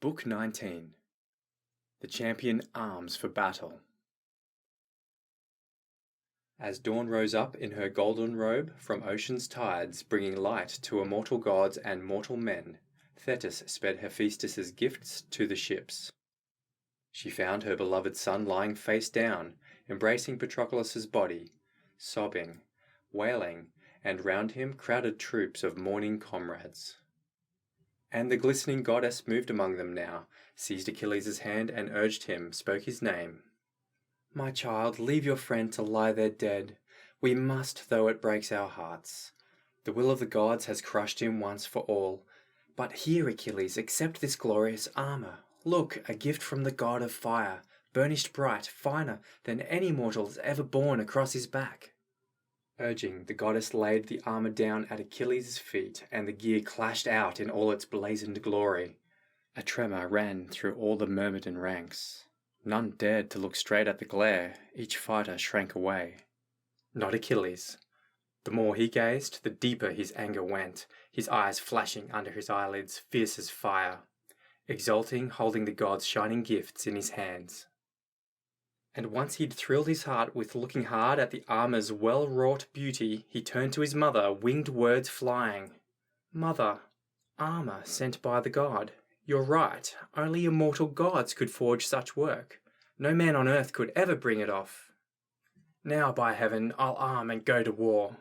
Book 19. The champion arms for battle. As dawn rose up in her golden robe from ocean's tides, bringing light to immortal gods and mortal men, Thetis sped Hephaestus's gifts to the ships. She found her beloved son lying face down, embracing Patroclus's body, sobbing, wailing, and round him crowded troops of mourning comrades. And the glistening goddess moved among them now, seized Achilles' hand and urged him, spoke his name. "My child, leave your friend to lie there dead. We must, though it breaks our hearts. The will of the gods has crushed him once for all. But here, Achilles, accept this glorious armour. Look, a gift from the god of fire, burnished bright, finer than any mortal's ever borne across his back." Urging, the goddess laid the armour down at Achilles' feet, and the gear clashed out in all its blazoned glory. A tremor ran through all the Myrmidon ranks. None dared to look straight at the glare, each fighter shrank away. Not Achilles. The more he gazed, the deeper his anger went, his eyes flashing under his eyelids, fierce as fire, exulting, holding the gods' shining gifts in his hands. And once he'd thrilled his heart with looking hard at the armour's well-wrought beauty, he turned to his mother, winged words flying. "Mother, armour sent by the god. You're right, only immortal gods could forge such work. No man on earth could ever bring it off. Now, by heaven, I'll arm and go to war.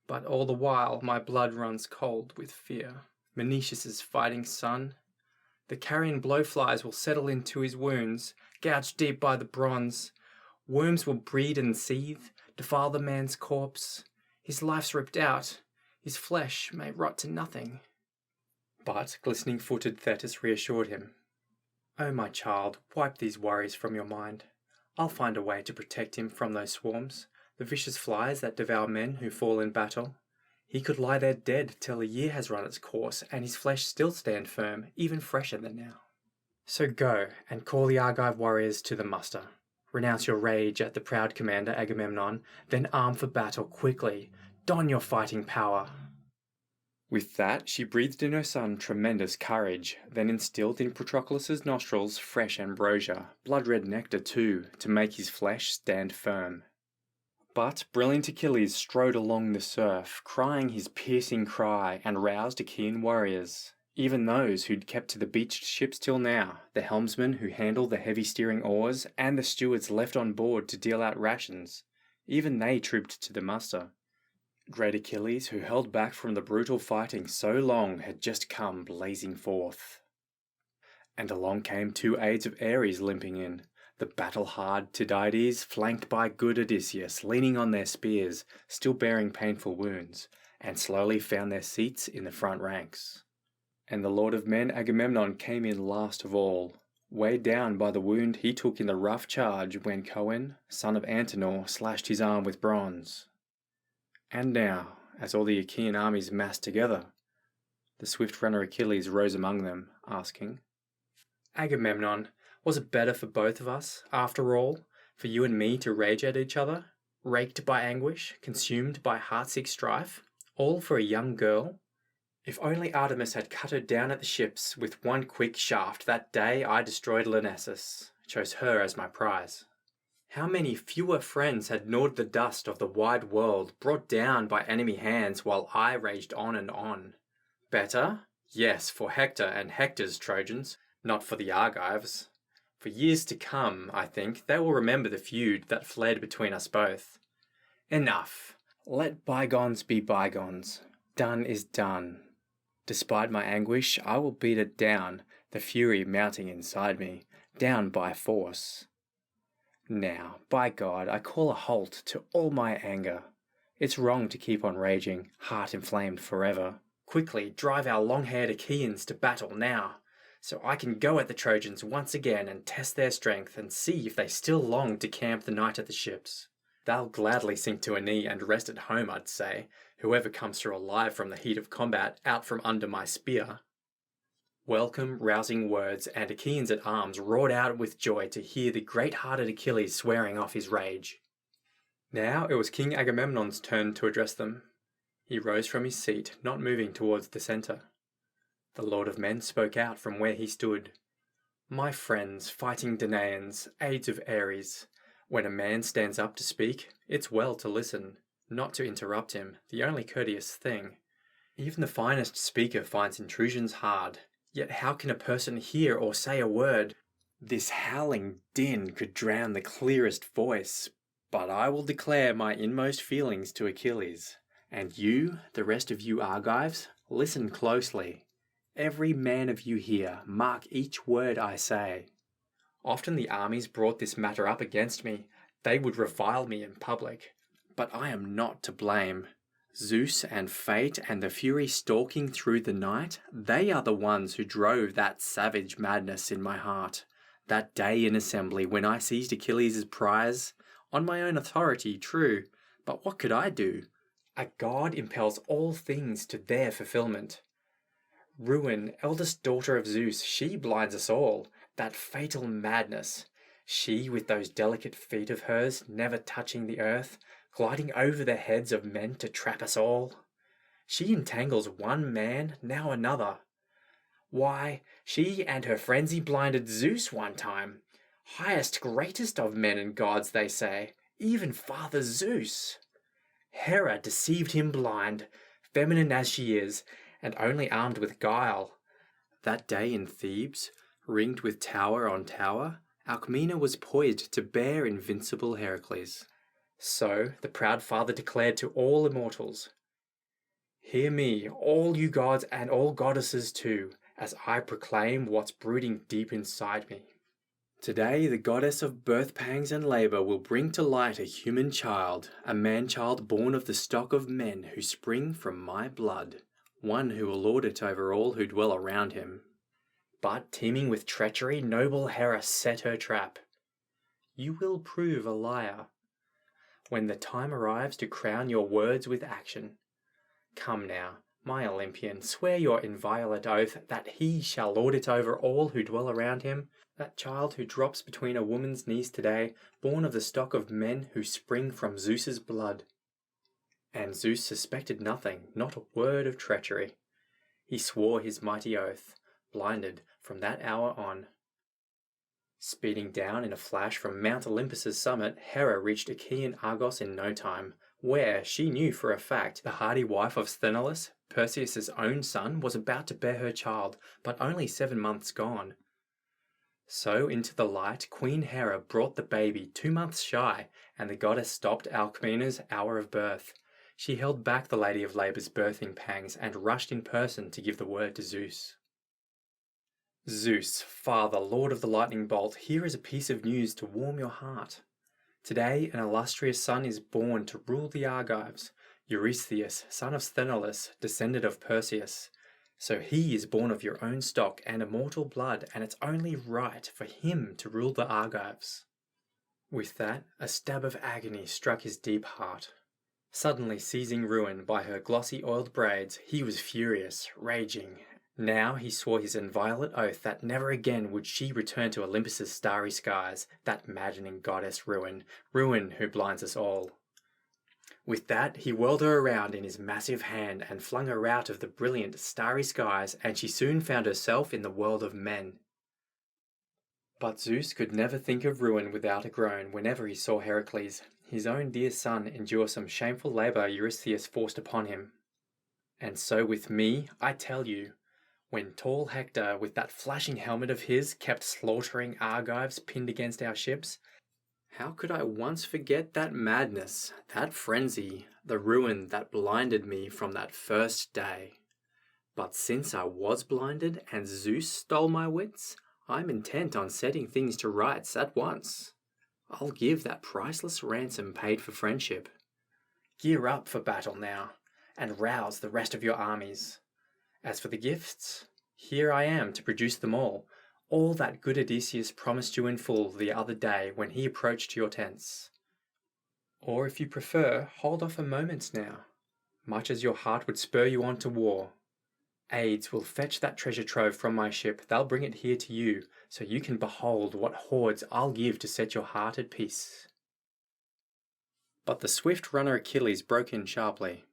But all the while my blood runs cold with fear. Menoetius' fighting son. The carrion blowflies will settle into his wounds, gouged deep by the bronze. Worms will breed and seethe, defile the man's corpse. His life's ripped out, his flesh may rot to nothing." But glistening-footed Thetis reassured him. "Oh, my child, wipe these worries from your mind. I'll find a way to protect him from those swarms, the vicious flies that devour men who fall in battle. He could lie there dead till a year has run its course, and his flesh still stand firm, even fresher than now. So go, and call the Argive warriors to the muster. Renounce your rage at the proud commander Agamemnon, then arm for battle quickly. Don your fighting power." With that, she breathed in her son tremendous courage, then instilled in Patroclus's nostrils fresh ambrosia, blood-red nectar too, to make his flesh stand firm. But brilliant Achilles strode along the surf, crying his piercing cry, and roused Achaean warriors, even those who'd kept to the beached ships till now, the helmsmen who handled the heavy steering oars, and the stewards left on board to deal out rations. Even they trooped to the muster. Great Achilles, who held back from the brutal fighting so long, had just come blazing forth. And along came 2 aides of Ares limping in, the battle-hard Tydides, flanked by good Odysseus, leaning on their spears, still bearing painful wounds, and slowly found their seats in the front ranks. And the lord of men Agamemnon came in last of all, weighed down by the wound he took in the rough charge when Cohen, son of Antenor, slashed his arm with bronze. And now, as all the Achaean armies massed together, the swift runner Achilles rose among them, asking, "Agamemnon, was it better for both of us, after all, for you and me to rage at each other, raked by anguish, consumed by heartsick strife, all for a young girl? If only Artemis had cut her down at the ships with one quick shaft that day I destroyed Lyrnessus, chose her as my prize. How many fewer friends had gnawed the dust of the wide world, brought down by enemy hands while I raged on and on. Better? Yes, for Hector and Hector's Trojans, not for the Argives. For years to come, I think, they will remember the feud that fled between us both. Enough! Let bygones be bygones. Done is done. Despite my anguish, I will beat it down, the fury mounting inside me, down by force. Now, by God, I call a halt to all my anger. It's wrong to keep on raging, heart inflamed forever. Quickly drive our long-haired Achaeans to battle now, so I can go at the Trojans once again and test their strength and see if they still long to camp the night at the ships. They'll gladly sink to a knee and rest at home, I'd say, whoever comes through alive from the heat of combat out from under my spear." Welcome, rousing words, and Achaeans at arms roared out with joy to hear the great-hearted Achilles swearing off his rage. Now it was King Agamemnon's turn to address them. He rose from his seat, not moving towards the centre. The lord of men spoke out from where he stood. My friends, fighting Danaans, aides of Ares, when a man stands up to speak, it's well to listen, not to interrupt him, the only courteous thing. Even the finest speaker finds intrusions hard, yet how can a person hear or say a word? This howling din could drown the clearest voice, but I will declare my inmost feelings to Achilles. And you, the rest of you Argives, listen closely. Every man of you here, mark each word I say. Often the armies brought this matter up against me. They would revile me in public. But I am not to blame. Zeus and fate and the fury stalking through the night, they are the ones who drove that savage madness in my heart. That day in assembly when I seized Achilles' prize, on my own authority, true, but what could I do? A god impels all things to their fulfillment. Ruin, eldest daughter of Zeus, she blinds us all, that fatal madness. She, with those delicate feet of hers, never touching the earth, gliding over the heads of men to trap us all. She entangles one man, now another. Why, she and her frenzy blinded Zeus one time. Highest, greatest of men and gods, they say, even Father Zeus. Hera deceived him blind, feminine as she is, and only armed with guile. That day in Thebes, ringed with tower on tower, Alcmena was poised to bear invincible Heracles. So the proud father declared to all immortals, "Hear me, all you gods and all goddesses too, as I proclaim what's brooding deep inside me. Today the goddess of birth pangs and labour will bring to light a human child, a man-child born of the stock of men who spring from my blood, one who will lord it over all who dwell around him." But, teeming with treachery, noble Hera set her trap. You will prove a liar when the time arrives to crown your words with action. Come now, my Olympian, swear your inviolate oath that he shall lord it over all who dwell around him, that child who drops between a woman's knees today, born of the stock of men who spring from Zeus's blood. And Zeus suspected nothing, not a word of treachery. He swore his mighty oath, blinded from that hour on. Speeding down in a flash from Mount Olympus's summit, Hera reached Achaean Argos in no time, where, she knew for a fact, the hardy wife of Sthenelus, Perseus' own son, was about to bear her child, but only 7 months gone. So into the light, Queen Hera brought the baby 2 months shy, and the goddess stopped Alcmena's hour of birth. She held back the Lady of Labour's birthing pangs and rushed in person to give the word to Zeus. Zeus, Father, Lord of the lightning bolt, here is a piece of news to warm your heart. Today an illustrious son is born to rule the Argives, Eurystheus, son of Sthenelus, descendant of Perseus. So he is born of your own stock and immortal blood, and it's only right for him to rule the Argives. With that, a stab of agony struck his deep heart. Suddenly seizing Ruin by her glossy oiled braids, he was furious, raging. Now he swore his inviolate oath that never again would she return to Olympus's starry skies, that maddening goddess Ruin, Ruin who blinds us all. With that, he whirled her around in his massive hand and flung her out of the brilliant, starry skies, and she soon found herself in the world of men. But Zeus could never think of Ruin without a groan whenever he saw Heracles, his own dear son, endure some shameful labour Eurystheus forced upon him. And so with me, I tell you, when tall Hector, with that flashing helmet of his, kept slaughtering Argives pinned against our ships, how could I once forget that madness, that frenzy, the ruin that blinded me from that first day? But since I was blinded and Zeus stole my wits, I'm intent on setting things to rights at once. I'll give that priceless ransom paid for friendship. Gear up for battle now, and rouse the rest of your armies. As for the gifts, here I am to produce them all that good Odysseus promised you in full the other day when he approached your tents. Or if you prefer, hold off a moment now, much as your heart would spur you on to war. Aides will fetch that treasure trove from my ship, they'll bring it here to you, so you can behold what hoards I'll give to set your heart at peace. But the swift runner Achilles broke in sharply.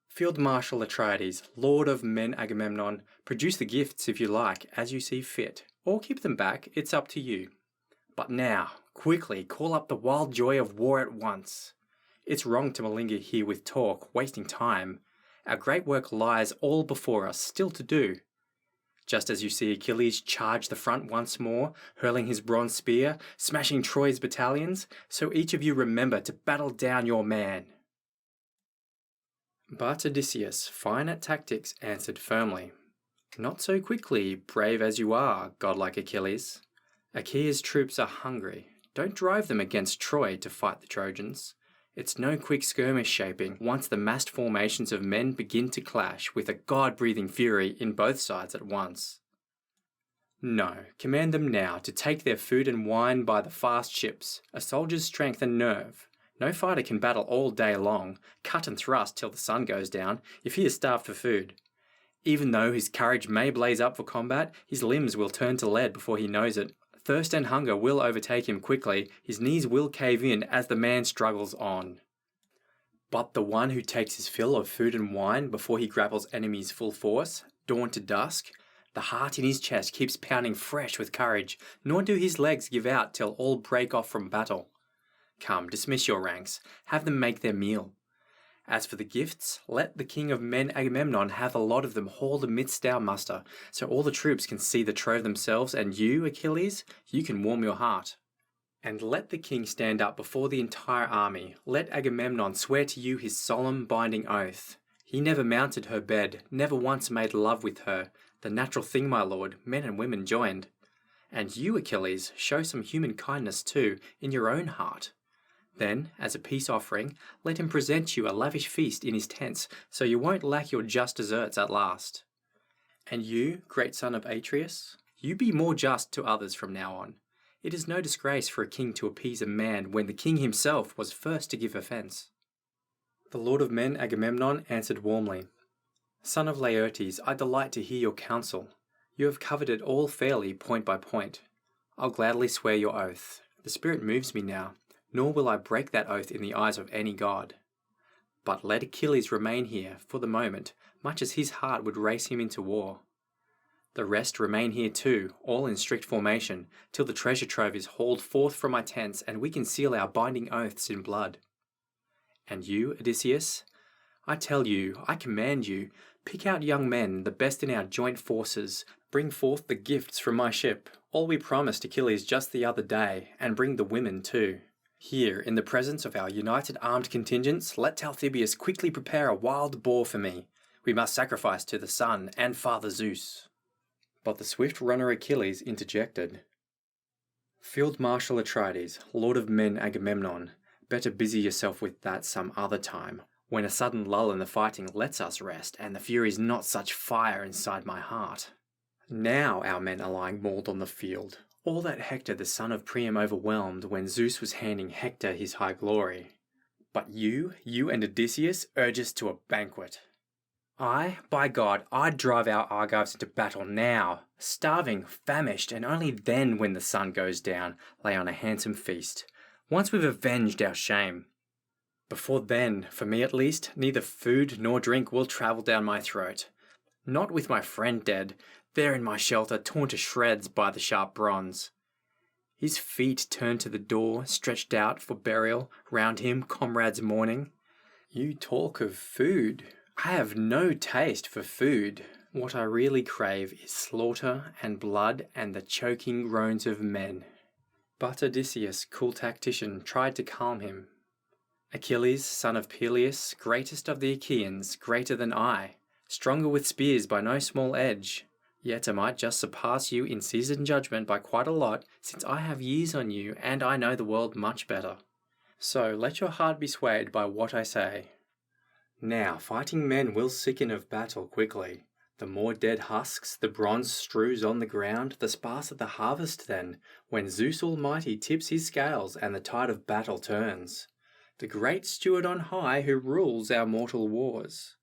Field Marshal Atrides, Lord of men Agamemnon, produce the gifts if you like, as you see fit. Or keep them back, it's up to you. But now, quickly, call up the wild joy of war at once. It's wrong to linger here with talk, wasting time. Our great work lies all before us, still to do. Just as you see Achilles charge the front once more, hurling his bronze spear, smashing Troy's battalions, so each of you remember to battle down your man. But Odysseus, fine at tactics, answered firmly, "Not so quickly, brave as you are, godlike Achilles. Achaea's troops are hungry. Don't drive them against Troy to fight the Trojans. It's no quick skirmish shaping once the massed formations of men begin to clash with a god-breathing fury in both sides at once. No, command them now to take their food and wine by the fast ships, a soldier's strength and nerve. No fighter can battle all day long, cut and thrust till the sun goes down, if he is starved for food. Even though his courage may blaze up for combat, his limbs will turn to lead before he knows it. Thirst and hunger will overtake him quickly, his knees will cave in as the man struggles on. But the one who takes his fill of food and wine before he grapples enemies full force, dawn to dusk, the heart in his chest keeps pounding fresh with courage, nor do his legs give out till all break off from battle. Come, dismiss your ranks, have them make their meal. As for the gifts, let the king of men Agamemnon have a lot of them hauled amidst our muster, so all the troops can see the trove themselves, and you, Achilles, you can warm your heart. And let the king stand up before the entire army. Let Agamemnon swear to you his solemn binding oath. He never mounted her bed, never once made love with her. The natural thing, my lord, men and women joined. And you, Achilles, show some human kindness too, in your own heart. Then, as a peace offering, let him present you a lavish feast in his tents, so you won't lack your just deserts at last. And you, great son of Atreus, you be more just to others from now on. It is no disgrace for a king to appease a man when the king himself was first to give offence." The lord of men Agamemnon answered warmly, "Son of Laertes, I delight to hear your counsel. You have covered it all fairly, point by point. I'll gladly swear your oath. The spirit moves me now, nor will I break that oath in the eyes of any god. But let Achilles remain here, for the moment, much as his heart would race him into war. The rest remain here too, all in strict formation, till the treasure trove is hauled forth from my tents and we can seal our binding oaths in blood. And you, Odysseus, I tell you, I command you, pick out young men, the best in our joint forces, bring forth the gifts from my ship, all we promised Achilles just the other day, and bring the women too. Here, in the presence of our united armed contingents, let Talthybius quickly prepare a wild boar for me. We must sacrifice to the sun and Father Zeus." But the swift runner Achilles interjected, "Field Marshal Atrides, lord of men Agamemnon, better busy yourself with that some other time, when a sudden lull in the fighting lets us rest, and the fury's not such fire inside my heart. Now our men are lying mauled on the field, all that Hector the son of Priam overwhelmed when Zeus was handing Hector his high glory. But you and Odysseus urge us to a banquet. By God, I'd drive our Argives into battle now, starving, famished, and only then, when the sun goes down, lay on a handsome feast, once we've avenged our shame. Before then, for me at least, neither food nor drink will travel down my throat. Not with my friend dead, there in my shelter, torn to shreds by the sharp bronze. His feet turned to the door, stretched out for burial, round him comrades mourning. You talk of food. I have no taste for food. What I really crave is slaughter and blood and the choking groans of men." But Odysseus, cool tactician, tried to calm him. "Achilles, son of Peleus, greatest of the Achaeans, greater than I, stronger with spears by no small edge. Yet I might just surpass you in seasoned judgment by quite a lot, since I have years on you and I know the world much better. So let your heart be swayed by what I say. Now, fighting men will sicken of battle quickly. The more dead husks the bronze strews on the ground, the sparser the harvest then, when Zeus Almighty tips his scales and the tide of battle turns. The great steward on high who rules our mortal wars.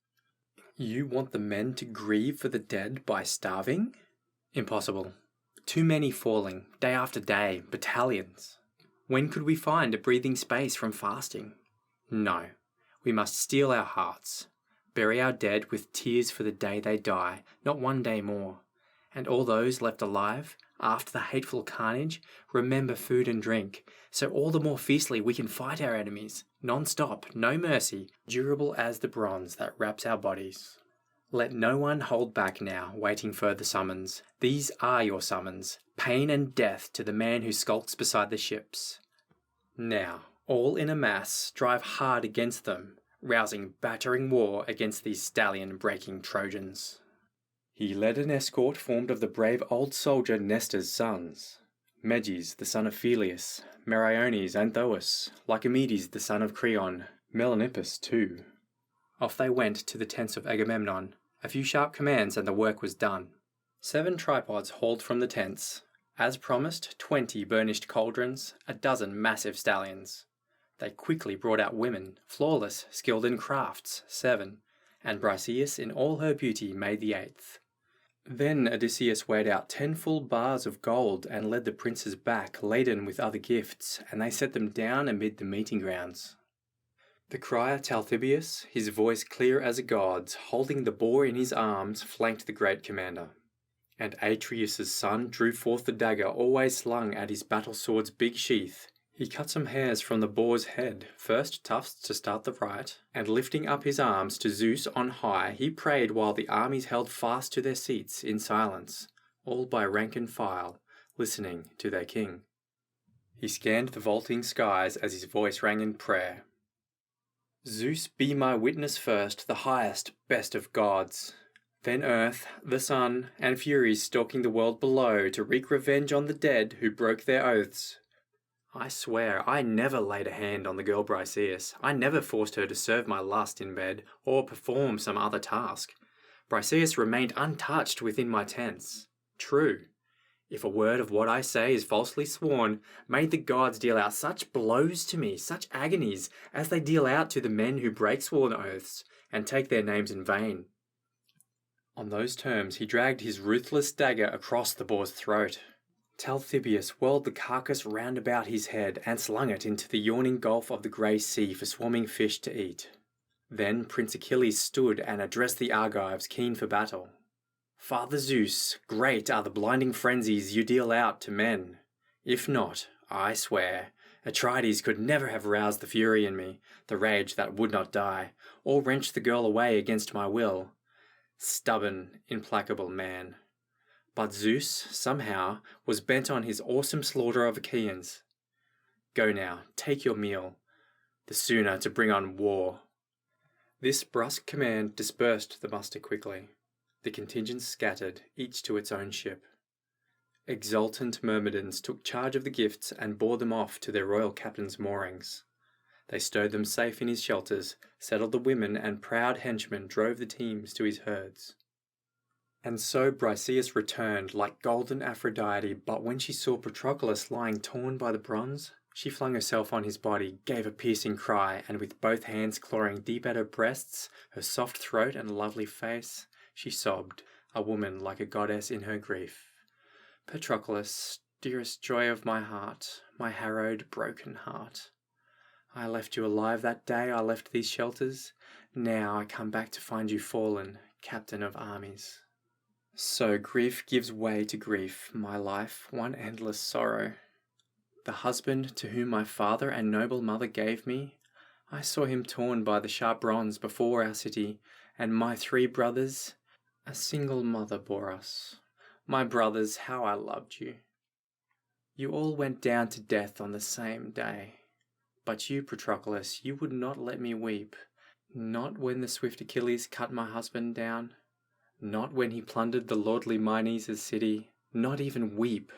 You want the men to grieve for the dead by starving? Impossible. Too many falling, day after day, battalions. When could we find a breathing space from fasting? No. We must steel our hearts, bury our dead with tears for the day they die, not one day more, And all those left alive, after the hateful carnage, remember food and drink, so all the more fiercely we can fight our enemies, non-stop, no mercy, durable as the bronze that wraps our bodies. Let no one hold back now, waiting further summons. These are your summons, pain and death to the man who skulks beside the ships. Now, all in a mass, drive hard against them, rousing battering war against these stallion-breaking Trojans. He led an escort formed of the brave old soldier Nestor's sons, Meges the son of Peleus, Meriones and Thoas, Lycomedes the son of Creon, Melanippus too. Off they went to the tents of Agamemnon. A few sharp commands and the work was done. 7 tripods hauled from the tents. As promised, 20 burnished cauldrons, a dozen massive stallions. They quickly brought out women, flawless, skilled in crafts, 7, and Briseis in all her beauty made the 8th. Then Odysseus weighed out 10 full bars of gold and led the princes back laden with other gifts, and they set them down amid the meeting grounds. The crier Talthybius, his voice clear as a god's, holding the boar in his arms, flanked the great commander. And Atreus' son drew forth the dagger always slung at his battle sword's big sheath. He cut some hairs from the boar's head, first tufts to start the right, and lifting up his arms to Zeus on high, he prayed while the armies held fast to their seats in silence, all by rank and file, listening to their king. He scanned the vaulting skies as his voice rang in prayer. Zeus be my witness first, the highest, best of gods. Then earth, the sun, and Furies stalking the world below to wreak revenge on the dead who broke their oaths. I swear I never laid a hand on the girl Briseis. I never forced her to serve my lust in bed or perform some other task. Briseis remained untouched within my tents. True. If a word of what I say is falsely sworn, may the gods deal out such blows to me, such agonies, as they deal out to the men who break sworn oaths and take their names in vain. On those terms he dragged his ruthless dagger across the boar's throat. Talthybius whirled the carcass round about his head and slung it into the yawning gulf of the grey sea for swarming fish to eat. Then Prince Achilles stood and addressed the Argives keen for battle. Father Zeus, great are the blinding frenzies you deal out to men. If not, I swear, Atrides could never have roused the fury in me, the rage that would not die, or wrenched the girl away against my will. Stubborn, implacable man. But Zeus, somehow, was bent on his awesome slaughter of Achaeans. Go now, take your meal, the sooner to bring on war. This brusque command dispersed the muster quickly. The contingents scattered, each to its own ship. Exultant Myrmidons took charge of the gifts and bore them off to their royal captain's moorings. They stowed them safe in his shelters, settled the women, and proud henchmen drove the teams to his herds. And so Briseis returned like golden Aphrodite, but when she saw Patroclus lying torn by the bronze, she flung herself on his body, gave a piercing cry, and with both hands clawing deep at her breasts, her soft throat and lovely face, she sobbed, a woman like a goddess in her grief. Patroclus, dearest joy of my heart, my harrowed, broken heart. I left you alive that day I left these shelters. Now I come back to find you fallen, captain of armies. So grief gives way to grief, my life, one endless sorrow. The husband to whom my father and noble mother gave me, I saw him torn by the sharp bronze before our city, and my 3 brothers, a single mother bore us. My brothers, how I loved you. You all went down to death on the same day. But you, Patroclus, you would not let me weep, not when the swift Achilles cut my husband down. Not when he plundered the lordly Minos' city, not even weep.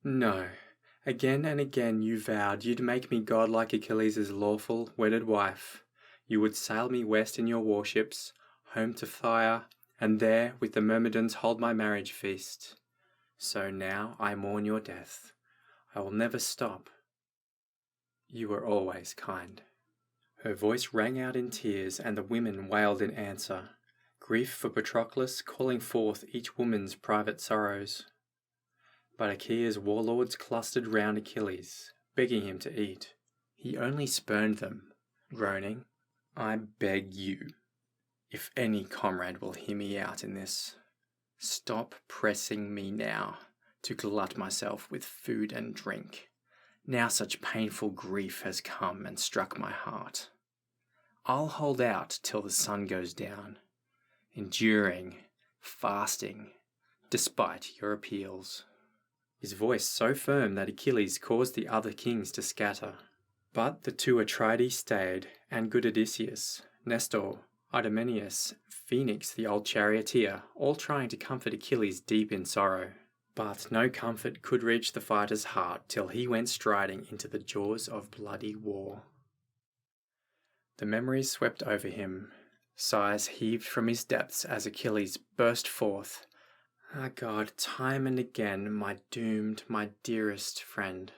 No, again and again you vowed you'd make me god like Achilles' lawful, wedded wife. You would sail me west in your warships, home to Phthia, and there with the Myrmidons hold my marriage feast. So now I mourn your death. I will never stop. You were always kind. Her voice rang out in tears, and the women wailed in answer. Grief for Patroclus calling forth each woman's private sorrows. But Achaea's warlords clustered round Achilles, begging him to eat. He only spurned them, groaning, I beg you. If any comrade will hear me out in this, Stop pressing me now to glut myself with food and drink. Now such painful grief has come and struck my heart. I'll hold out till the sun goes down, enduring, fasting, despite your appeals. His voice so firm that Achilles caused the other kings to scatter. But the two Atrides stayed, and good Odysseus, Nestor, Idomeneus, Phoenix the old charioteer, all trying to comfort Achilles deep in sorrow. But no comfort could reach the fighter's heart till he went striding into the jaws of bloody war. The memories swept over him. Sighs heaved from his depths as Achilles burst forth. Ah God, time and again, my doomed, my dearest friend,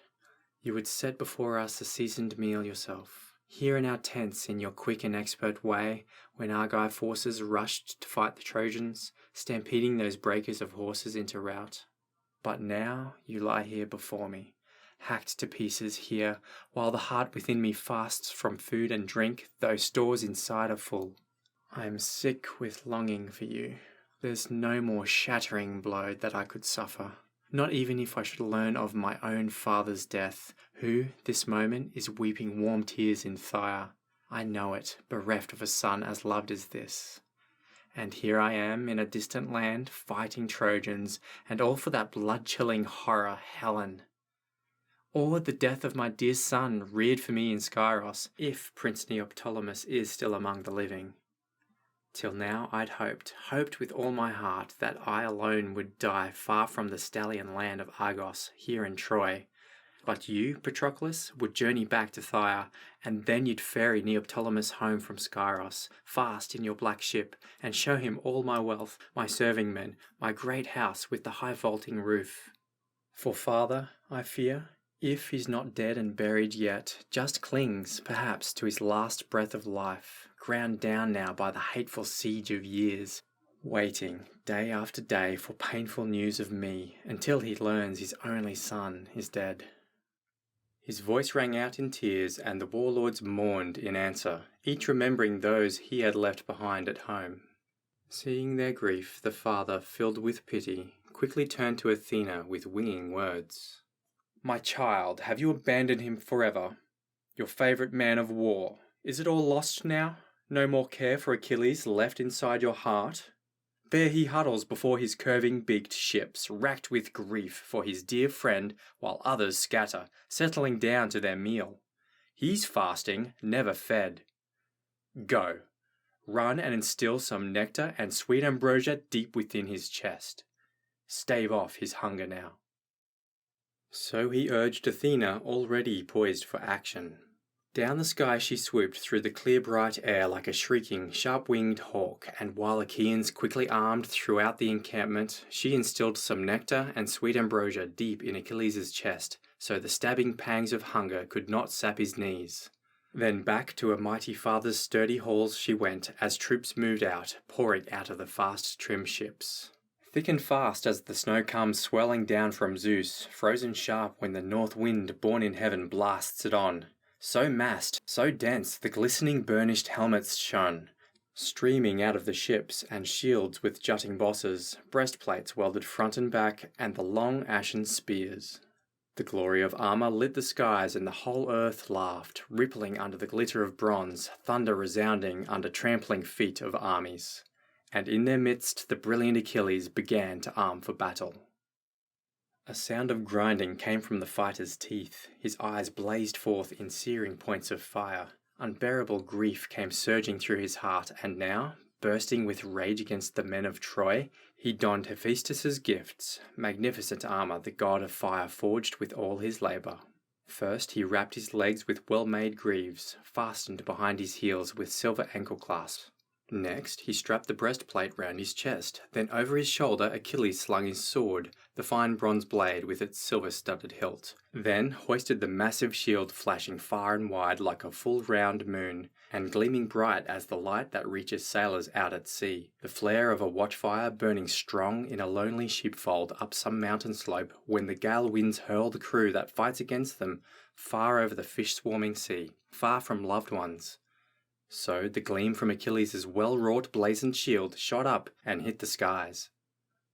you would set before us a seasoned meal yourself, here in our tents in your quick and expert way, when Argive forces rushed to fight the Trojans, stampeding those breakers of horses into rout. But now you lie here before me, hacked to pieces here, while the heart within me fasts from food and drink, though stores inside are full. I am sick with longing for you. There's no more shattering blow that I could suffer, not even if I should learn of my own father's death, who, this moment, is weeping warm tears in Tyre. I know it, bereft of a son as loved as this. And here I am in a distant land, fighting Trojans, and all for that blood-chilling horror, Helen. Or the death of my dear son, reared for me in Skyros, if Prince Neoptolemus is still among the living. Till now I'd hoped with all my heart, that I alone would die far from the stallion land of Argos, here in Troy. But you, Patroclus, would journey back to Tyre, and then you'd ferry Neoptolemus home from Skyros, fast in your black ship, and show him all my wealth, my serving men, my great house with the high vaulting roof. For father, I fear, if he's not dead and buried yet, just clings, perhaps, to his last breath of life, ground down now by the hateful siege of years, waiting day after day for painful news of me, until he learns his only son is dead. His voice rang out in tears, and the warlords mourned in answer, each remembering those he had left behind at home. Seeing their grief, the father, filled with pity, quickly turned to Athena with winging words. My child, have you abandoned him forever? Your favourite man of war, is it all lost now? No more care for Achilles left inside your heart? There he huddles before his curving-beaked ships, racked with grief for his dear friend, while others scatter, settling down to their meal. He's fasting, never fed. Go, run and instill some nectar and sweet ambrosia deep within his chest. Stave off his hunger now. So he urged Athena, already poised for action. Down the sky she swooped through the clear bright air like a shrieking, sharp-winged hawk, and while Achaeans quickly armed throughout the encampment, she instilled some nectar and sweet ambrosia deep in Achilles' chest, so the stabbing pangs of hunger could not sap his knees. Then back to her mighty father's sturdy halls she went, as troops moved out, pouring out of the fast trim ships. Thick and fast as the snow comes swelling down from Zeus, frozen sharp when the north wind born in heaven blasts it on. So massed, so dense, the glistening burnished helmets shone, streaming out of the ships, and shields with jutting bosses, breastplates welded front and back, and the long ashen spears. The glory of armour lit the skies, and the whole earth laughed, rippling under the glitter of bronze, thunder resounding under trampling feet of armies. And in their midst the brilliant Achilles began to arm for battle. A sound of grinding came from the fighter's teeth. His eyes blazed forth in searing points of fire. Unbearable grief came surging through his heart, and now, bursting with rage against the men of Troy, he donned Hephaestus' gifts, magnificent armour the god of fire forged with all his labour. First he wrapped his legs with well-made greaves, fastened behind his heels with silver ankle clasps. Next, he strapped the breastplate round his chest. Then over his shoulder Achilles slung his sword, the fine bronze blade with its silver-studded hilt. Then hoisted the massive shield flashing far and wide like a full round moon, and gleaming bright as the light that reaches sailors out at sea. The flare of a watchfire burning strong in a lonely sheepfold up some mountain slope, when the gale winds hurl the crew that fights against them far over the fish-swarming sea, far from loved ones. So the gleam from Achilles' well-wrought blazoned shield shot up and hit the skies.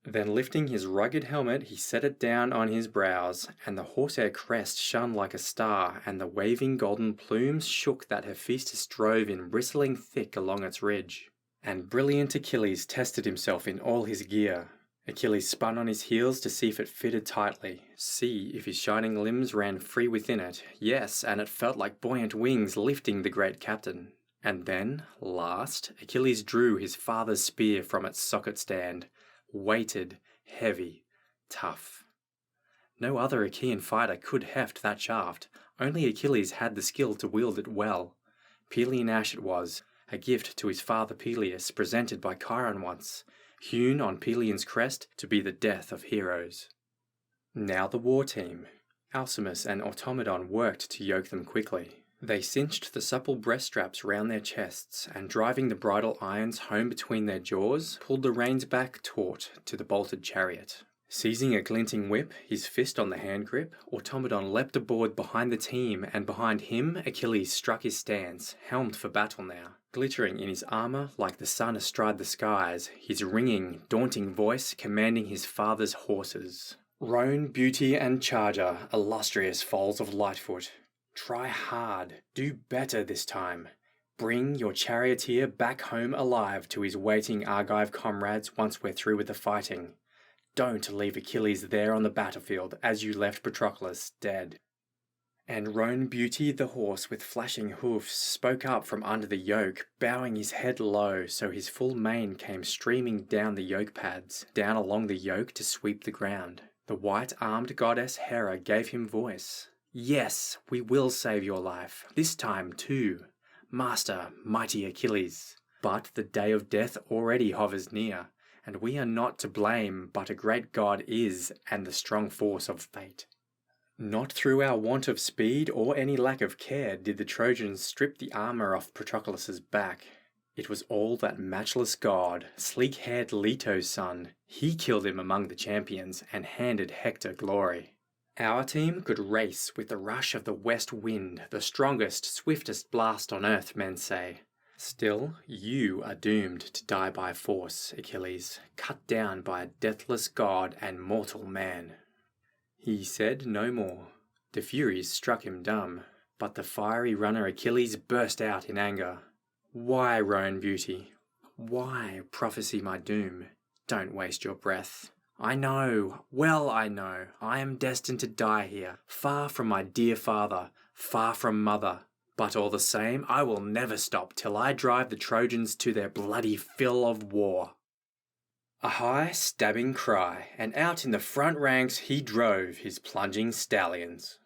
Then lifting his rugged helmet, he set it down on his brows, and the horsehair crest shone like a star, and the waving golden plumes shook that Hephaestus drove in bristling thick along its ridge. And brilliant Achilles tested himself in all his gear. Achilles spun on his heels to see if it fitted tightly, see if his shining limbs ran free within it. Yes, and it felt like buoyant wings lifting the great captain. And then, last, Achilles drew his father's spear from its socket stand, weighted, heavy, tough. No other Achaean fighter could heft that shaft. Only Achilles had the skill to wield it well. Pelian ash it was, a gift to his father Peleus, presented by Chiron once, hewn on Pelian's crest to be the death of heroes. Now the war team. Alcimus and Automedon worked to yoke them quickly. They cinched the supple breast straps round their chests, and driving the bridle irons home between their jaws, pulled the reins back taut to the bolted chariot. Seizing a glinting whip, his fist on the hand grip, Automedon leapt aboard behind the team, and behind him Achilles struck his stance, helmed for battle now. Glittering in his armour like the sun astride the skies, his ringing, daunting voice commanding his father's horses. Roan, Beauty, and Charger, illustrious foals of Lightfoot, try hard, do better this time. Bring your charioteer back home alive to his waiting Argive comrades once we're through with the fighting. Don't leave Achilles there on the battlefield as you left Patroclus dead. And Roan Beauty the horse with flashing hoofs spoke up from under the yoke, bowing his head low so his full mane came streaming down the yoke pads, down along the yoke to sweep the ground. The white-armed goddess Hera gave him voice. Yes, we will save your life, this time too, Master, mighty Achilles. But the day of death already hovers near, and we are not to blame, but a great God is, and the strong force of fate. Not through our want of speed or any lack of care did the Trojans strip the armour off Patroclus's back. It was all that matchless god, sleek-haired Leto's son. He killed him among the champions and handed Hector glory. Our team could race with the rush of the west wind, the strongest, swiftest blast on earth, men say. Still, you are doomed to die by force, Achilles, cut down by a deathless god and mortal man. He said no more. The Furies struck him dumb, but the fiery runner Achilles burst out in anger. Why, Roan Beauty? Why prophesy my doom? Don't waste your breath. I know, well I know, I am destined to die here, far from my dear father, far from mother. But all the same, I will never stop till I drive the Trojans to their bloody fill of war. A high, stabbing cry, and out in the front ranks he drove his plunging stallions.